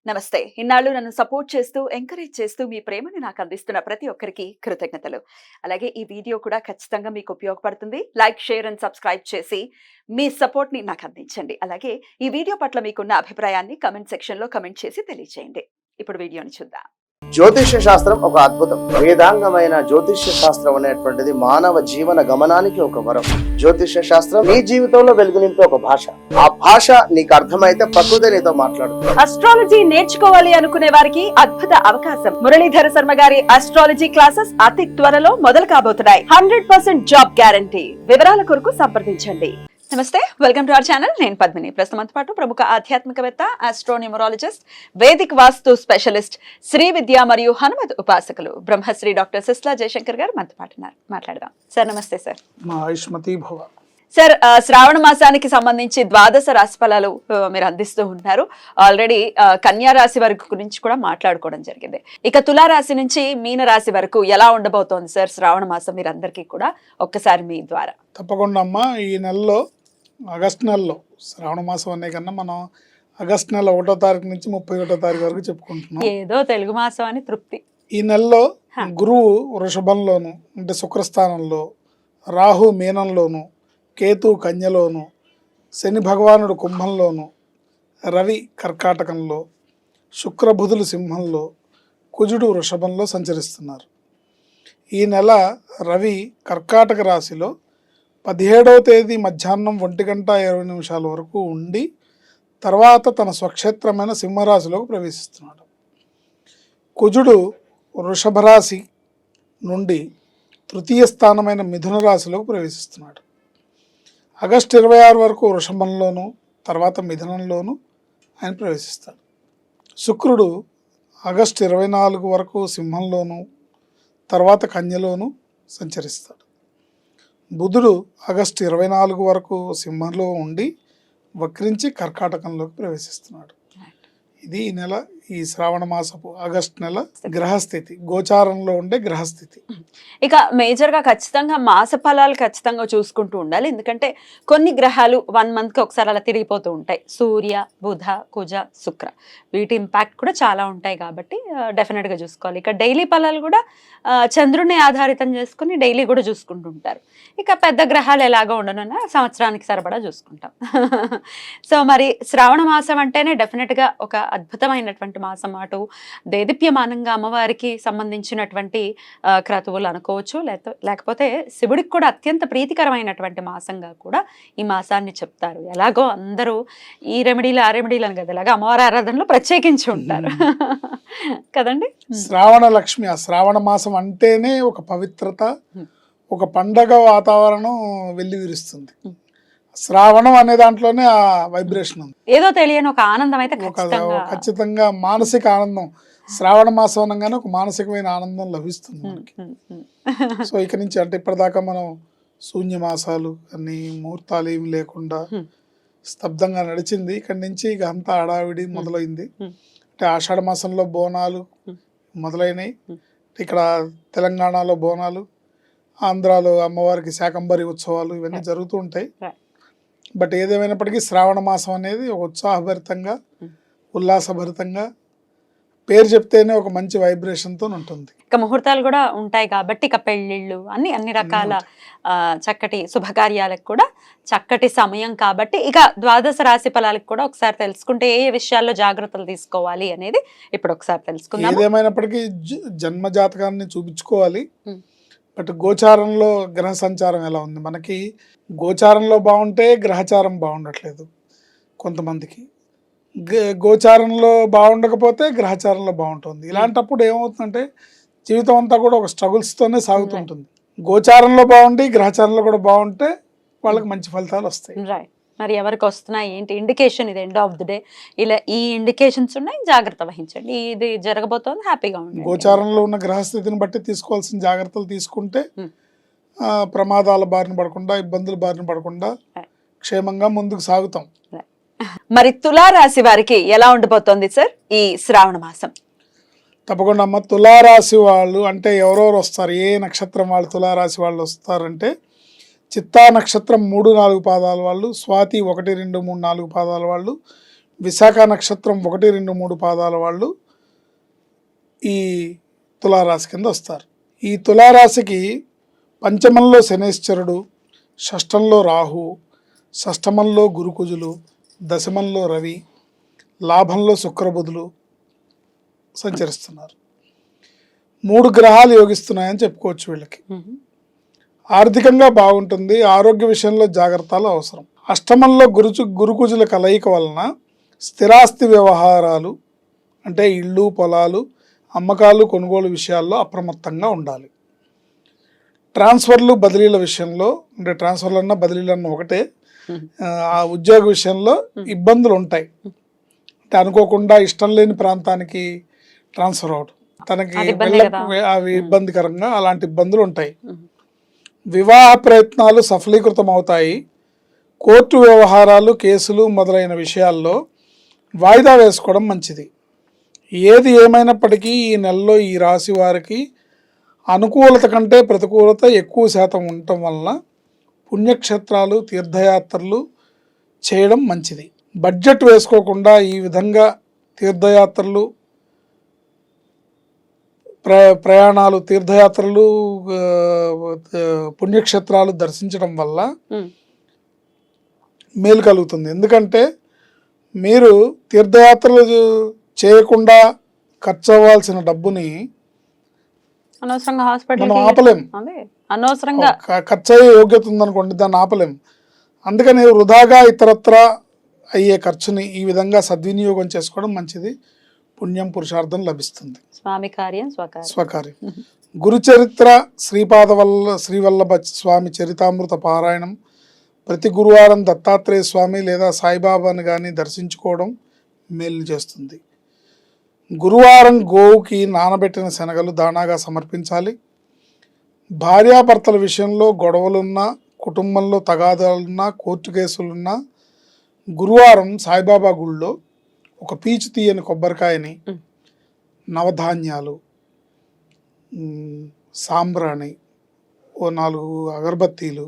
నమస్తే. ఇన్నాళ్ళు నన్ను సపోర్ట్ చేస్తూ, ఎంకరేజ్ చేస్తూ మీ ప్రేమని నాకు అందిస్తున్న ప్రతి ఒక్కరికి కృతజ్ఞతలు. అలాగే ఈ వీడియో కూడా ఖచ్చితంగా మీకు ఉపయోగపడుతుంది. లైక్, షేర్ అండ్ సబ్స్క్రైబ్ చేసి మీ సపోర్ట్‌ని నాకు అందించండి. అలాగే ఈ వీడియో పట్ల మీకున్న అభిప్రాయాన్ని కామెంట్ సెక్షన్‌లో కామెంట్ చేసి తెలియజేయండి. ఇప్పుడు వీడియోని చూద్దాం. జ్యోతిష్య శాస్త్రం ఒక అద్భుతం. వేదాంగమైన జ్యోతిష్య శాస్త్రం అనేటువంటిది మానవ జీవన గమనానికి ఒక వరం. జ్యోతిష్య శాస్త్రం నీ జీవితంలో వెలుగునింపే ఒక భాష. ఆ భాష నీకు అర్థమైతే ప్రకృతి నీతో మాట్లాడుతుంది. అస్ట్రాలజీ నేర్చుకోవాలి అనుకునే వారికి అద్భుత అవకాశం. మురళీధర శర్మ గారి అస్ట్రాలజీ క్లాసెస్ అతి త్వరలో మొదలు కాబోతున్నాయి. 100% జాబ్ గ్యారంటీ. వివరాల కొరకు సంప్రదించండి. నమస్తే, వెల్కమ్ టు అవర్ ఛానల్. నేను పద్మిని. ప్రస్తుతంతో పాటు ప్రముఖ ఆధ్యాత్మికవేత్త, ఆస్ట్రోన్యూమరాలజిస్ట్, వేదిక్ వాస్తు స్పెషలిస్ట్, శ్రీ విద్య మరియు హనుమత్ ఉపాసకులు బ్రహ్మశ్రీ డాక్టర్ సిస్లా జయశంకర్ గారు మనతో పాటు ఉన్నారు. మాట్లాడదాం సార్. నమస్తే సార్. మా ఆయుష్మతి భవ. సార్, శ్రావణ మాసానికి సంబంధించి ద్వాదశ రాశి ఫలాలు మీరు అందిస్తూ ఉంటారు. ఆల్రెడీ కన్యా రాశి వరకు గురించి కూడా మాట్లాడుకోవడం జరిగింది. ఇక తులారాశి నుంచి మీన రాశి వరకు ఎలా ఉండబోతోంది సార్ శ్రావణ మాసం? మీరు అందరికీ కూడా ఒక్కసారి మీ ద్వారా. తప్పకుండా అమ్మా. ఈ నెలలో ఆగస్టు నెలలో శ్రావణ మాసం అనే కన్నా మనం ఆగస్టు నెల 1వ తారీఖు నుంచి 31వ తారీఖు వరకు చెప్పుకుంటున్నాం. ఏదో తెలుగు మాసం అని తృప్తి. ఈ నెలలో గురువు వృషభంలోను అంటే శుక్రస్థానంలో, రాహు మీనంలోను, కేతు కన్యలోను, శని భగవానుడు కుంభంలోను, రవి కర్కాటకంలో, శుక్రబుధులు సింహంలో, కుజుడు వృషభంలో సంచరిస్తున్నారు. ఈ నెల రవి కర్కాటక రాశిలో 17వ తేదీ మధ్యాహ్నం 1:20 వరకు ఉండి తర్వాత తన స్వక్షేత్రమైన సింహరాశిలోకి ప్రవేశిస్తున్నాడు. కుజుడు వృషభ రాశి నుండి తృతీయ స్థానమైన మిథున రాశిలోకి ప్రవేశిస్తున్నాడు. ఆగస్టు 26 వరకు వృషభంలోను తర్వాత మిథునంలోను ఆయన ప్రవేశిస్తాడు. శుక్రుడు ఆగస్టు 24 వరకు సింహంలోను తర్వాత కన్యలోను సంచరిస్తాడు. బుధుడు ఆగస్టు 24 వరకు సింహంలో ఉండి వక్రించి కర్కాటకంలోకి ప్రవేశిస్తున్నాడు. ఇది ఈ నెల, ఈ శ్రావణ మాసపు ఆగస్టు నెల గ్రహస్థితి, గోచారంలో ఉండే గ్రహస్థితి. ఇక మేజర్గా ఖచ్చితంగా మాస ఫలాలు ఖచ్చితంగా చూసుకుంటూ ఉండాలి. ఎందుకంటే కొన్ని గ్రహాలు 1 మంత్కి ఒకసారి అలా తిరిగిపోతూ ఉంటాయి. సూర్య, బుధ, కుజ, శుక్ర, వీటి ఇంపాక్ట్ కూడా చాలా ఉంటాయి కాబట్టి డెఫినెట్గా చూసుకోవాలి. ఇక డైలీ ఫలాలు కూడా చంద్రుని ఆధారితం చేసుకుని డైలీ కూడా చూసుకుంటూ ఉంటారు. ఇక పెద్ద గ్రహాలు ఎలాగో ఉండనున్నా సంవత్సరానికి సరిపడా చూసుకుంటాం. సో మరి శ్రావణ మాసం అంటేనే డెఫినెట్గా ఒక అద్భుతమైనటువంటి మాసం. అటు దేదీప్యమానంగా అమ్మవారికి సంబంధించినటువంటి క్రతువులు అనుకోవచ్చు, లేకపోతే శివుడికి కూడా అత్యంత ప్రీతికరమైనటువంటి మాసంగా కూడా ఈ మాసాన్ని చెప్తారు. ఎలాగో అందరూ ఈ రెమెడీలు ఆ రెమెడీలు అని కదా, ఇలాగా అమ్మవారి ఆరాధనలో ప్రత్యేకించి ఉంటారు కదండి. శ్రావణ లక్ష్మి, ఆ శ్రావణ మాసం అంటేనే ఒక పవిత్రత, ఒక పండగ వాతావరణం వెల్లివిరుస్తుంది. శ్రావణం అనే దాంట్లోనే ఆ వైబ్రేషన్ ఉంది. ఏదో తెలియని ఒక ఆనందం అయితే ఖచ్చితంగా మానసిక ఆనందం. శ్రావణ మాసం అనగానే ఒక మానసికమైన ఆనందం లభిస్తుంది మనకి. సో ఇక నుంచి అంటే ఇప్పటిదాకా మనం శూన్యమాసాలు అన్ని ముహూర్తాలు ఏమి లేకుండా స్తబ్దంగా నడిచింది. ఇక్కడి నుంచి ఇక అంతా హడావిడి మొదలైంది. అంటే ఆషాఢ మాసంలో బోనాలు మొదలైనవి. ఇక్కడ తెలంగాణలో బోనాలు, ఆంధ్రాలో అమ్మవారికి శాకంబరి ఉత్సవాలు ఇవన్నీ జరుగుతూ ఉంటాయి. బట్ ఏదేమైనప్పటికీ శ్రావణ మాసం అనేది ఒక ఉత్సాహభరితంగా, ఉల్లాసభరితంగా, పేరు చెప్తేనే ఒక మంచి వైబ్రేషన్తో ఉంటుంది. ఇక ముహూర్తాలు కూడా ఉంటాయి కాబట్టి ఇక పెళ్ళిళ్ళు అన్ని రకాల చక్కటి శుభకార్యాలకు కూడా చక్కటి సమయం కాబట్టి ఇక ద్వాదశ రాశి ఫలాలకు కూడా ఒకసారి తెలుసుకుంటే ఏ విషయాల్లో జాగ్రత్తలు తీసుకోవాలి అనేది ఇప్పుడు ఒకసారి తెలుసుకుందాం. ఏదేమైనప్పటికీ జన్మ జాతకాన్ని చూపించుకోవాలి. బట్ గోచారంలో గ్రహ సంచారం ఎలా ఉంది? మనకి గోచారంలో బాగుంటే గ్రహచారం బాగుండట్లేదు కొంతమందికి, గోచారంలో బాగుండకపోతే గ్రహచారంలో బాగుంటుంది. ఇలాంటప్పుడు ఏమవుతుందంటే జీవితం అంతా కూడా ఒక స్ట్రగుల్స్తోనే సాగుతుంటుంది. గోచారంలో బాగుండి గ్రహచారంలో కూడా బాగుంటే వాళ్ళకి మంచి ఫలితాలు వస్తాయి. మరి ఎవరికి వస్తున్నాయి ఏంటి ఇండికేషన్? ఇది ఎండ్ ఆఫ్ ది డే ఇలా ఈ ఇండికేషన్స్ ఉన్నాయి, జాగ్రత్త వహించండి, ఇది జరగబోతోంది, హ్యాపీగా ఉంది. గోచారంలో ఉన్న గ్రహస్థితిని బట్టి తీసుకోవాల్సిన జాగ్రత్తలు తీసుకుంటే ప్రమాదాల బారిన పడకుండా, ఇబ్బందుల బారిన పడకుండా క్షేమంగా ముందుకు సాగుతాం. మరి తులారాశి వారికి ఎలా ఉండబోతోంది సార్ ఈ శ్రావణ మాసం? తప్పకుండా అమ్మ. తులారాశి వాళ్ళు అంటే ఎవరెవరు వస్తారు, ఏ నక్షత్రం వాళ్ళు తులారాశి వాళ్ళు వస్తారంటే చిత్తా నక్షత్రం 3, 4 పాదాల వాళ్ళు, స్వాతి 1, 2, 3, 4 పాదాల వాళ్ళు, విశాఖ నక్షత్రం 1, 2, 3 పాదాల వాళ్ళు ఈ తులారాశి కింద వస్తారు. ఈ తులారాశికి పంచమంలో శనేశ్వరుడు, షష్టంలో రాహు, షష్టమంలో గురుకుజులు, దశమంలో రవి, లాభంలో శుక్రబుధులు సంచరిస్తున్నారు. 3 గ్రహాలు యోగిస్తున్నాయని చెప్పుకోవచ్చు వీళ్ళకి. ఆర్థికంగా బాగుంటుంది. ఆరోగ్య విషయంలో జాగ్రత్తలు అవసరం. అష్టమంలో గురుకుజుల కలయిక వలన స్థిరాస్తి వ్యవహారాలు అంటే ఇళ్ళు, పొలాలు, అమ్మకాలు, కొనుగోలు విషయాల్లో అప్రమత్తంగా ఉండాలి. ట్రాన్స్ఫర్లు, బదిలీల విషయంలో అంటే ట్రాన్స్ఫర్లు అన్నా బదిలీలు అన్న ఒకటే. ఆ ఉద్యోగ విషయంలో ఇబ్బందులు ఉంటాయి. అంటే అనుకోకుండా ఇష్టం లేని ప్రాంతానికి ట్రాన్స్ఫర్ అవడం తనకి అవి ఇబ్బందికరంగా అలాంటి ఇబ్బందులు ఉంటాయి. వివాహ ప్రయత్నాలు సఫలీకృతం అవుతాయి. కోర్టు వ్యవహారాలు, కేసులు మొదలైన విషయాల్లో వాయిదా వేసుకోవడం మంచిది. ఏది ఏమైనప్పటికీ ఈ నెలలో ఈ రాశి వారికి అనుకూలత కంటే ప్రతికూలత ఎక్కువ శాతం ఉండటం వలన పుణ్యక్షేత్రాలు, తీర్థయాత్రలు చేయడం మంచిది. బడ్జెట్ వేసుకోకుండా ఈ విధంగా తీర్థయాత్రలు, ప్రయాణాలు, తీర్థయాత్రలు, పుణ్యక్షేత్రాలు దర్శించడం వల్ల మేలు కలుగుతుంది. ఎందుకంటే మీరు తీర్థయాత్రలు చేయకుండా ఖర్చు అవ్వాల్సిన డబ్బుని అనవసరంగా హాస్పిటల్ మనం ఆపలేం. అనవసరంగా ఖర్చు అయ్యే యోగ్యత ఉందనుకోండి, దాన్ని ఆపలేం. అందుకని వృధాగా ఇతరత్ర అయ్యే ఖర్చుని ఈ విధంగా సద్వినియోగం చేసుకోవడం మంచిది. పుణ్యం, పురుషార్థం లభిస్తుంది. స్వామి కార్యం స్వకార్యం. గురుచరిత్ర, శ్రీవల్లభ స్వామి చరితామృత పారాయణం, ప్రతి గురువారం దత్తాత్రేయ స్వామి లేదా సాయిబాబాను కానీ దర్శించుకోవడం మేలు చేస్తుంది. గురువారం గోవుకి నానబెట్టిన శనగలు దానాగా సమర్పించాలి. భార్యాభర్తల విషయంలో గొడవలున్నా, కుటుంబంలో తగాదాలున్నా, కోర్టు కేసులున్నా గురువారం సాయిబాబా గుళ్ళో ఒక పీచు తీయని కొబ్బరికాయని, నవధాన్యాలు, సాంబ్రాణి, ఓ 4 అగరబత్తీలు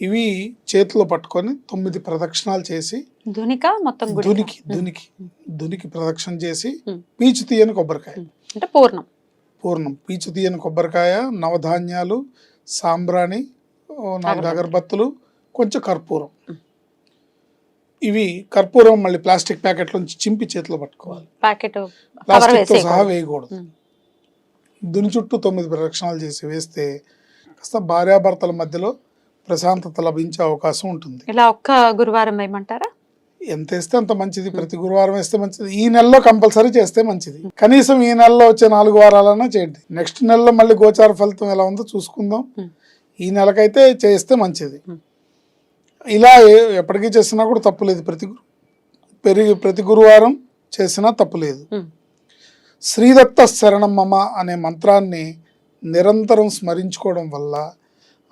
ఇవి చేతిలో పట్టుకొని 9 ప్రదక్షిణాలు చేసి దునికి ప్రదక్షిణ చేసి పీచు తీయని కొబ్బరికాయ అంటే పూర్ణం పీచు తీయని కొబ్బరికాయ, నవధాన్యాలు, సాంబ్రాణి, 4 అగరబత్తులు, కొంచెం కర్పూరం. ఇవి కర్పూరం మళ్ళీ ప్లాస్టిక్ ప్యాకెట్ నుంచి చింపి చేతిలో పట్టుకోవాలి. ప్లాస్టిక్తో సహా వేయకూడదు. దుని చుట్టూ 9 ప్రదక్షిణాలు చేసి వేస్తే కాస్త భార్యాభర్తల మధ్యలో ప్రశాంతత లభించే అవకాశం ఉంటుంది. ఇలా ఒక్క గురువారం వేయమంటారా? ఎంత వేస్తే అంత మంచిది. ప్రతి గురువారం వేస్తే మంచిది. ఈ నెలలో కంపల్సరీ చేస్తే మంచిది. కనీసం ఈ నెలలో వచ్చే 4 వారాలన్నా చేయండి. నెక్స్ట్ నెలలో మళ్ళీ గోచార ఫలితం ఎలా ఉందో చూసుకుందాం. ఈ నెలకైతే చేస్తే మంచిది. ఇలా ఎప్పటికీ చేసినా కూడా తప్పులేదు. ప్రతి గురువారం చేసినా తప్పులేదు. శ్రీదత్త శరణం మమ అనే మంత్రాన్ని నిరంతరం స్మరించుకోవడం వల్ల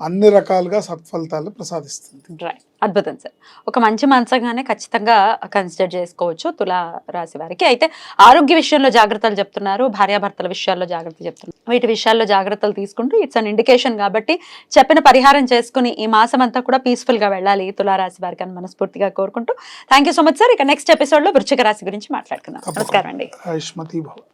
అన్ని రకాలుగా సత్ఫలితాలు ప్రసాదిస్తుంది. రైట్, అద్భుతం సార్. ఒక మంచి మంచంగానే ఖచ్చితంగా కన్సిడర్ చేసుకోవచ్చు తులా రాశి వారికి. అయితే ఆరోగ్య విషయంలో జాగ్రత్తలు చెప్తున్నారు, భార్యాభర్తల విషయాల్లో జాగ్రత్తలు చెప్తున్నారు. వీటి విషయాల్లో జాగ్రత్తలు తీసుకుంటూ ఇట్స్ అన్ ఇండికేషన్ కాబట్టి చెప్పిన పరిహారం చేసుకుని ఈ మాసం అంతా కూడా పీస్ఫుల్ గా వెళ్ళాలి తులారాశి వారికి అని మనస్ఫూర్తిగా కోరుకుంటూ thank you so much sir. ఇక నెక్స్ట్ ఎపిసోడ్ లో వృశ్చిక రాశి గురించి మాట్లాడుకుందాం. నమస్కారం అండి. ఆయుష్మతి భవ.